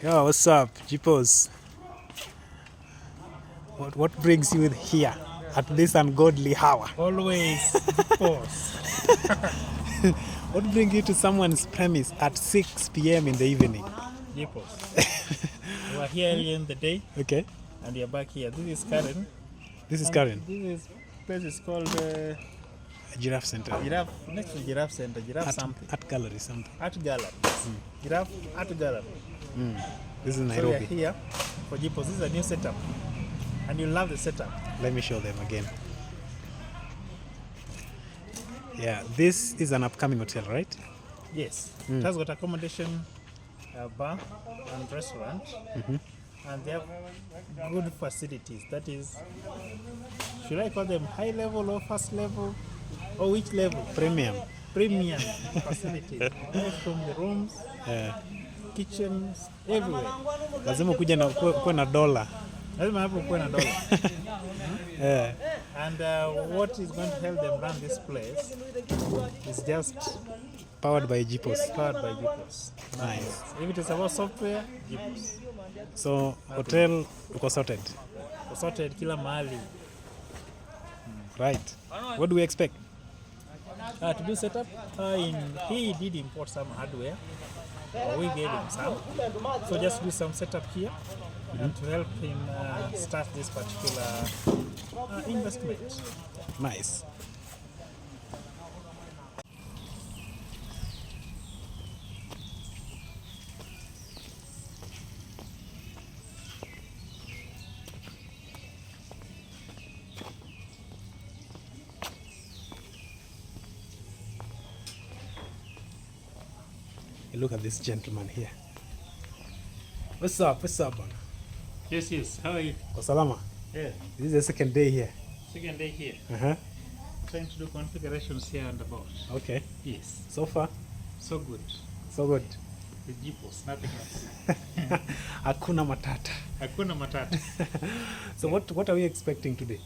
Yo, what's up, JiPOS? What brings you here at this ungodly hour? Always pause. What brings you to someone's premise at 6 p.m. in the evening? JiPOS. We were here earlier in the day Okay, and we are back here. This is Karen. this is And Karen, This place is called Giraffe Center. Giraffe, next to Giraffe Center, Giraffe something. Art gallery, something. Art Gallery. Giraffe Art Gallery. This is So we are Nairobi. here for JiPOS. This is a new setup. And you love the setup. Let me show them again. Yeah, this is an upcoming hotel, right? Yes. It has got accommodation, bar and restaurant. And they have good facilities. That is, should I call them high level or first level? Or which level? Premium. Premium facilities. Right from the rooms, kitchens, everywhere. Lazima kuwe na dola. Lazima hapo kuwe na dola. Yeah. And what is going to help them run this place is just Powered by JiPOS. powered by JiPOS. Nice. If it is about software, JiPOS. So, hotel uko sorted. Sorted kila mahali. Right. What do we expect? To do setup, he did import some hardware. We gave him some. So just do some setup here to help him start this particular investment. Nice. Look at this gentleman here. What's up? What's up, man? Yes. How are you? Salama. Yeah. This is the second day here. Second day here. Uh-huh. Trying to do configurations here and about. Okay. Yes. So far, So good. so good. The JiPOS, nothing else. Hakuna matata. Hakuna matata. So what are we expecting today?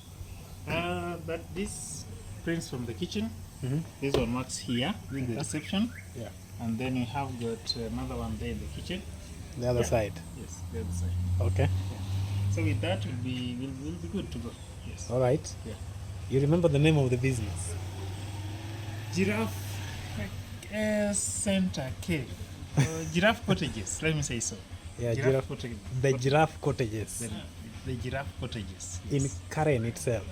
That this prints from the kitchen. Mm-hmm. This one works here in the reception. Yeah. And then we have got another one there in the kitchen. The other side. Yes, the other side. Okay. So with that, we'll be good to go. Yes. All right. Yeah. You remember the name of the business? Giraffe Center Cave. Giraffe Cottages. Let me say so. Yeah, Cottages. the Giraffe Cottages The Giraffe Cottages. in Yes. Karen itself,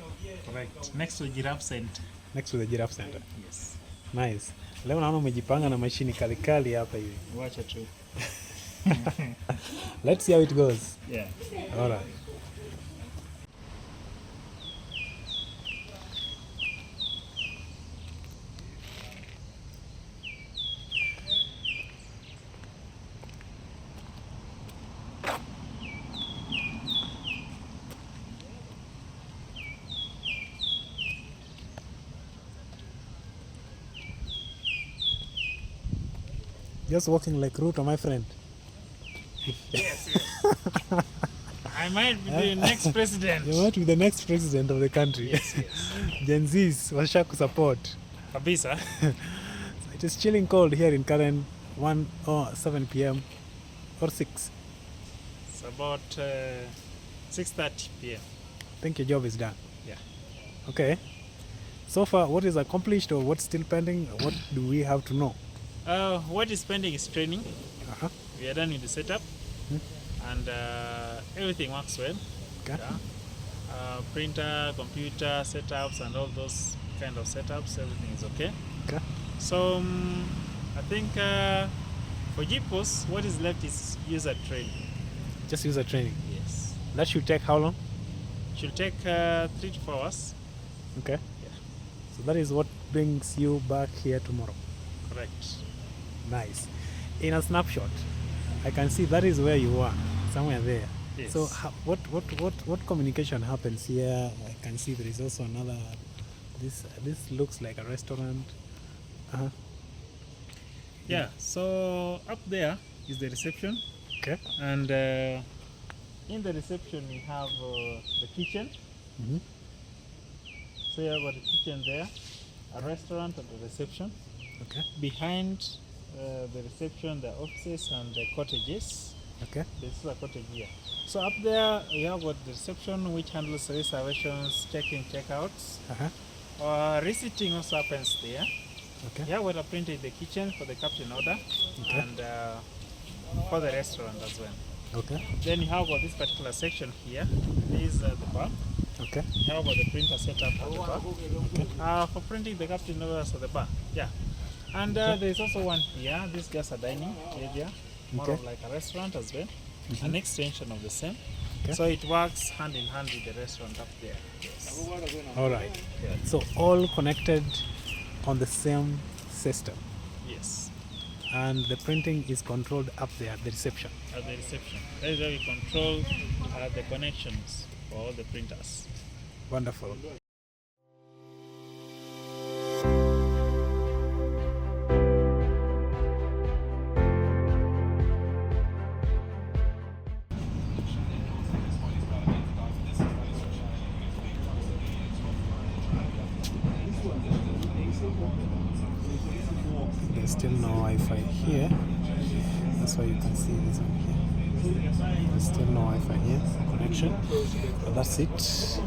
Correct. Next to Giraffe Center. next to the Giraffe Center. Yes. Nice. Leo naona umejipanga na mashini kalikali hapa hivi. Watch it too. Let's see how it goes. Yeah. All right. Just walking like Ruto, my friend. Yes. I might be the next president. You might be the next president of the country. Yes. Gen Zs washa support. Kabisa. It is chilling cold here in Karen, 7 p.m. or 6. It's about 6:30 p.m. I think your job is done. Yeah. Okay. So far, what is accomplished or what's still pending? What do we have to know? What is pending is training. Uh-huh. We are done with the setup, and everything works well. Okay. Yeah. Printer, computer setups, and all those kind of setups, everything is okay. Okay. So I think for JiPOS, what is left is user training. Just user training. Yes. That should take how long? It should take 3 to 4 hours. Okay. Yeah. So that is what brings you back here tomorrow. Correct. Nice. In a snapshot, I can see that is where you are, somewhere there. Yes. So what communication happens here? I can see there is also another. This looks like a restaurant. Uh-huh. Yeah. So up there is the reception. Okay. And in the reception we have the kitchen. Mm-hmm. So you have got a kitchen there, a restaurant at the reception. Okay. Behind the reception, the offices and the cottages. Okay. This is a cottage here. So up there we have got the reception which handles reservations, check-in, check-outs. Receipting also happens there. Okay. Here we have printed the kitchen for the captain order and for the restaurant as well. Okay. Then you have got this particular section here. This is the bar. Okay. You have got the printer set up at the bar. Okay. For printing the captain orders at the bar. Yeah. And there is also one here. This is just a dining area, more of like a restaurant as well. An extension of the same. Okay. So it works hand in hand with the restaurant up there. Yes. All right. Yeah. So all connected on the same system, Yes. and the printing is controlled up there at the reception. At the reception. That is where we control the connections for all the printers. Wonderful. There's still no Wi-Fi here. That's why you can see this one here. There's still no Wi-Fi here connection. But that's it.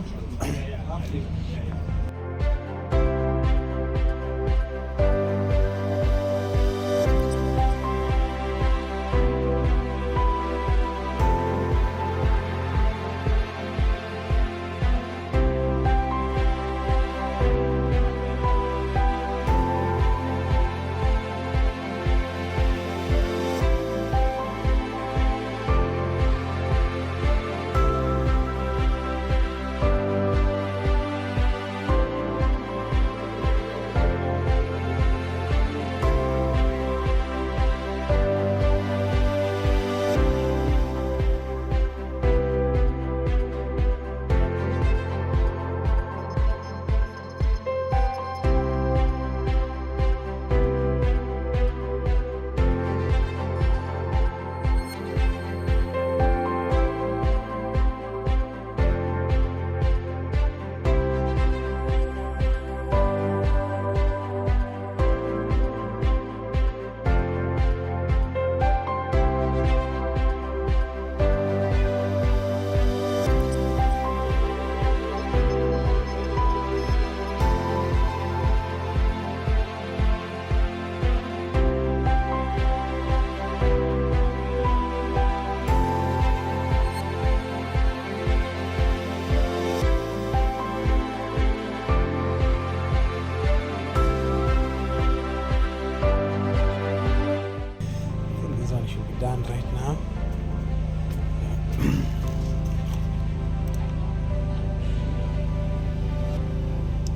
Done right now.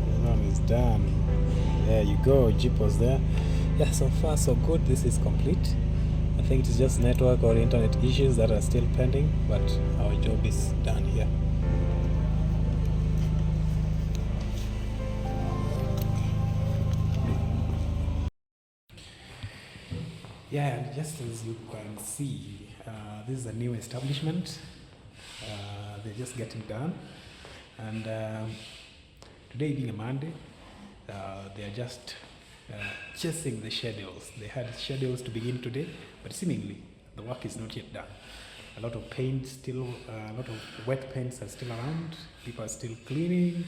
This one is done. There you go, JiPOS there. Yeah, so far so good. This is complete. I think it's just network or internet issues that are still pending, but our job is done here. Yeah, and just as you can see, this is a new establishment. They're just getting done, and today being a Monday, they're just chasing the schedules. They had schedules to begin today, but seemingly the work is not yet done. A lot of paint still, a lot of wet paints are still around. People are still cleaning.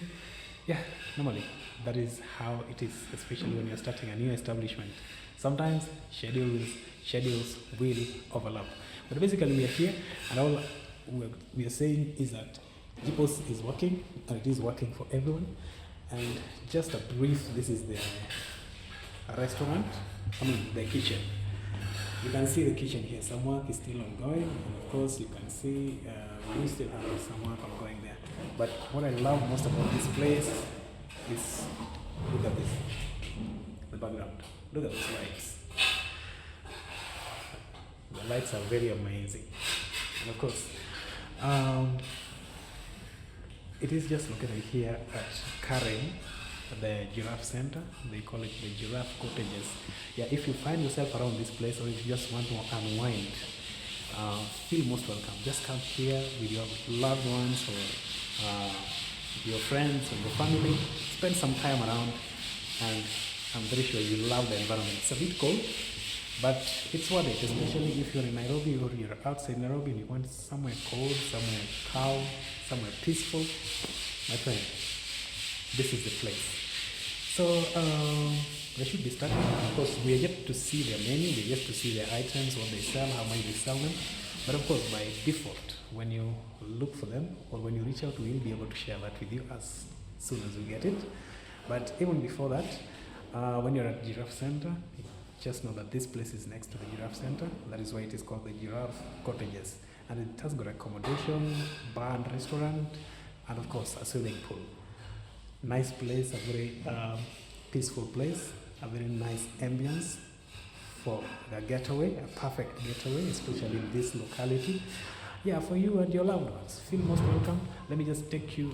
Yeah, normally that is how it is, especially when you're starting a new establishment. Sometimes schedules will overlap. But basically we are here, and all we are saying is that JiPOS is working, and it is working for everyone. And just a brief, this is the restaurant, the kitchen. You can see the kitchen here. Some work is still ongoing, and of course you can see we still have some work ongoing there. But what I love most about this place is, look at this, the background. Look at those lights. The lights are very amazing. And of course, it is just located here at Karen, the Giraffe Center. They call it the Giraffe Cottages. Yeah, if you find yourself around this place, or if you just want to unwind, feel most welcome. Just come here with your loved ones, or your friends or your family. Spend some time around, and I'm very sure you love the environment. It's a bit cold, But it's worth it, especially if you're in Nairobi or you're outside Nairobi and you want somewhere cold, somewhere calm, somewhere peaceful. My friend, this is the place. So they should be starting. Of course, we are yet to see their menu, we are yet to see their items, what they sell, how much they sell them. But of course, by default, when you look for them or when you reach out, we will be able to share that with you as soon as we get it. But even before that, when you're at Giraffe Center, just know that this place is next to the Giraffe Center. That is why it is called the Giraffe Cottages. And it has got accommodation, bar and restaurant, and of course a swimming pool. Nice place, a very peaceful place, a very nice ambience for the getaway, a perfect getaway, especially in this locality. Yeah, for you and your loved ones, feel most welcome. Let me just take you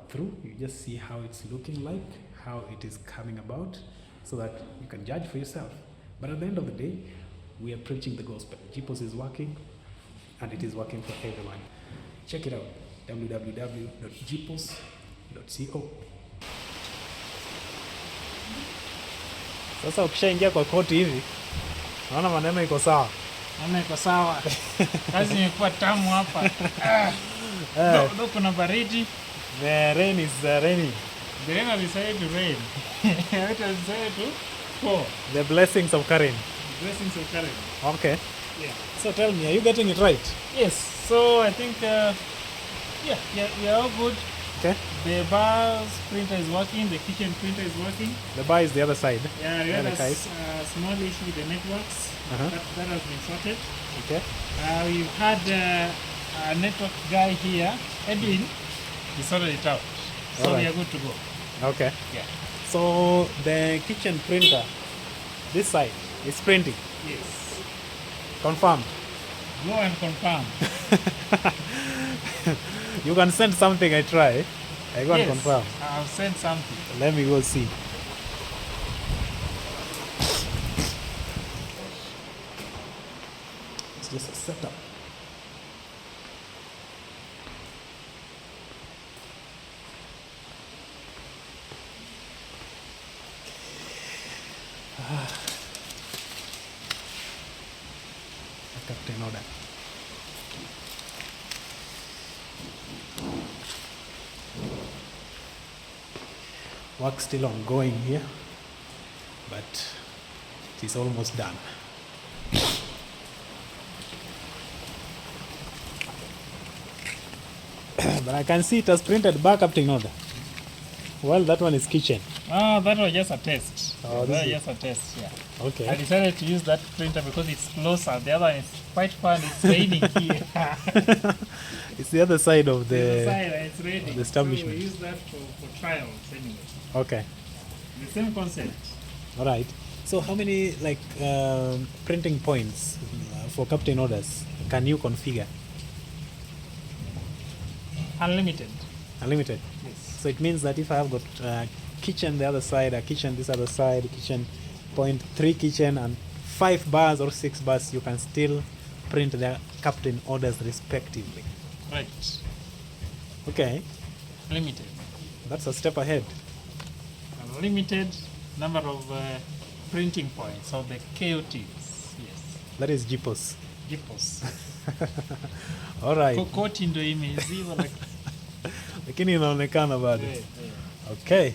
through. You just see how it's looking like, how it is coming about, so that you can judge for yourself. But at the end of the day, we are preaching the gospel. JiPOS is working, and it is working for everyone. Check it out, www.jipos.co. Sasa ukishaingia kwa koti hivi, naona maneno iko sawa. Maneno iko sawa. Kazi imekuwa tamu hapa. Ndio kuna baridi. The rain is raining. The rain has decided to rain. It has decided to pour. The blessings of Karen. Blessings of Karen. Okay. Yeah. So tell me, are you getting it right? Yes. So I think, you're all good. Okay. The bar's printer is working, the kitchen printer is working. The bar is the other side. Yeah, we had a small issue with the networks. That has been sorted. Okay. We've had a network guy here, Edwin, he sorted it out. So we are good to go. Okay. Yeah. So the kitchen printer, this side, is printing? Yes. Confirmed? Go and confirm. You can send something, I try. I go and confirm. I'll send something. Let me go see. It's just a setup. Captain order. Work still ongoing here, but it is almost done. But I can see it has printed back up in order. Well, that one is kitchen. Oh, that was just a test. Oh, that was just a test, yeah. Okay. I decided to use that printer because it's closer. The other one is quite fun. It's raining here. It's the other side of the establishment. So we use that for trials anyway. Okay. The same concept. All right. So how many printing points for captain orders can you configure? Unlimited. Unlimited? Yes. So it means that if I have got kitchen the other side, a kitchen this other side, kitchen point, 3 kitchen and 5 bars or 6 bars, you can still print the captain orders respectively. Right. Okay. Limited. That's a step ahead. Unlimited number of printing points, so the KOTs. Yes. That is JiPOS. JiPOS. All right. Koti ndio imeziwa lakini inaonekana bado. Okay.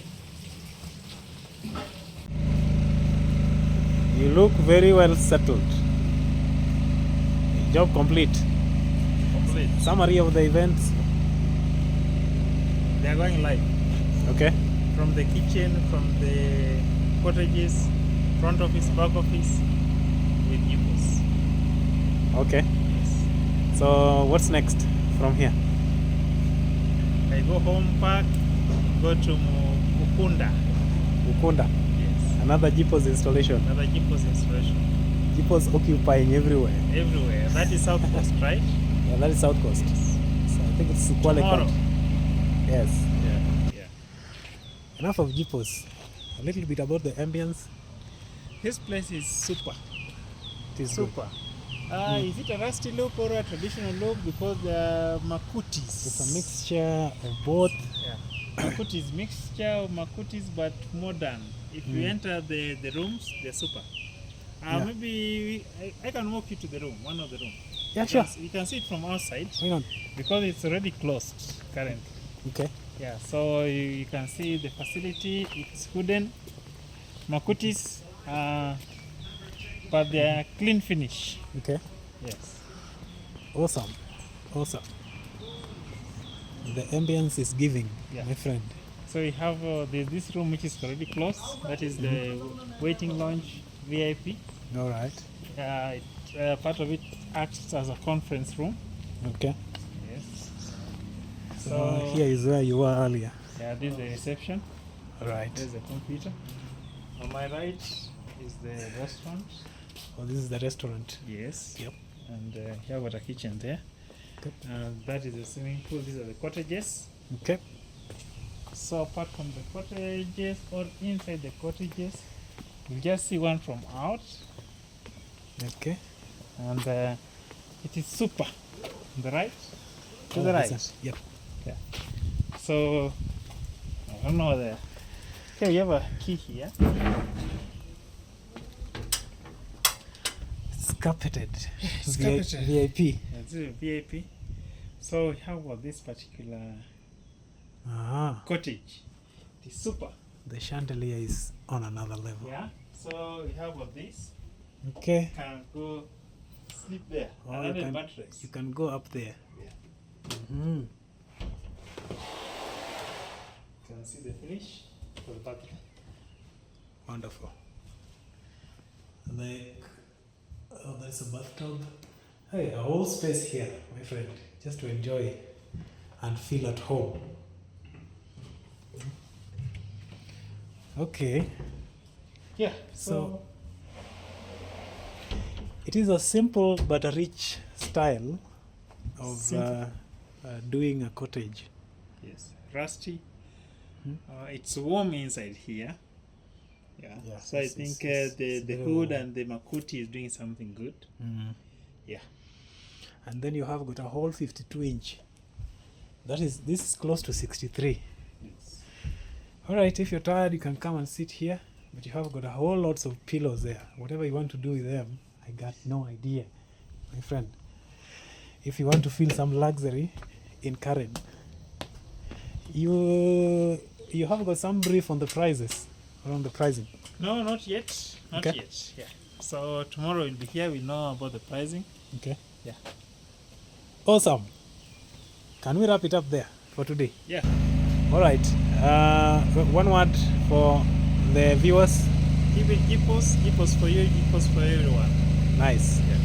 You look very well settled. Job complete. Complete. Summary of the events. They are going live. Okay. From the kitchen, from the cottages, front office, back office, with JiPOS. Okay. Yes. So what's next from here? I go home, park, go to Ukunda. Ukunda? Yes. Another JiPOS installation. Another JiPOS installation. JiPOS occupying everywhere. Everywhere. That is South Coast, right? Yeah, that is South Coast. Yes. So I think it's Tomorrow. Yes. Yeah. Enough of JiPOS. A little bit about the ambience. This place is super. It is super. Is it a rusty look or a traditional look? Because the makutis. It's a mixture of both. Yeah. Makutis, mixture of makutis but modern. If you enter the rooms, they're super. Yeah. Maybe I can walk you to the room, one of the room. Yeah, sure. You can see it from outside Hang on. because it's already closed currently. Okay. Yeah, so you can see the facility. It's wooden, makutis, but they are clean finish. Okay. Yes. Awesome. Awesome. The ambience is giving, Yeah. my friend. So you have there's this room which is already closed. That is the waiting lounge VIP. All right. Part of it acts as a conference room. Okay. Yes. So here is where you were earlier. Yeah, this is the reception. All right. There's the computer. On my right is the restaurant. Oh, this is the restaurant. Yes. Yep. And here got a kitchen there. Okay. That is the swimming pool. These are the cottages. Okay. So apart from the cottages or inside the cottages, you just see one from out, Okay. and it is super. On the right, to Oh, the this right. is- Yep. Yeah. So I don't know there. Okay, you have a key here. It's carpeted. It's carpeted. VIP. Yeah, this is VIP. So how about this particular Ah. cottage? It is super. The chandelier is on another level. Yeah. So how about this? Okay. You can go sleep there. Oh, you Another can- mattress. You can go up there. Yeah. Hmm. You can see the finish for the bathroom. Wonderful. Like, oh, there's a bathtub. Hey, a whole space here, my friend, just to enjoy and feel at home. Okay, Yeah. So- it is a simple but a rich style of Simple. doing a cottage. Yes, rusty. Hmm? It's warm inside here. Yeah. Yeah, So I it's- think it's the very hood warm. and the makuti is doing something good. Mm. Yeah. And then you have got a whole 52-inch. This is close to 63. Yes. All right, if you're tired, you can come and sit here, but you have got a whole lots of pillows there. Whatever you want to do with them, I got no idea, my friend. If you want to feel some luxury in Karen, you have got some brief on the prices, around the pricing. No, not yet. Not Okay. yet. Yeah. So tomorrow we'll be here. We'll know about the pricing. Okay. Yeah. Awesome. Can we wrap it up there for today? Yeah. All right. One word for the viewers. Keep it JiPOS. JiPOS for you. JiPOS for everyone. Nice. Yeah.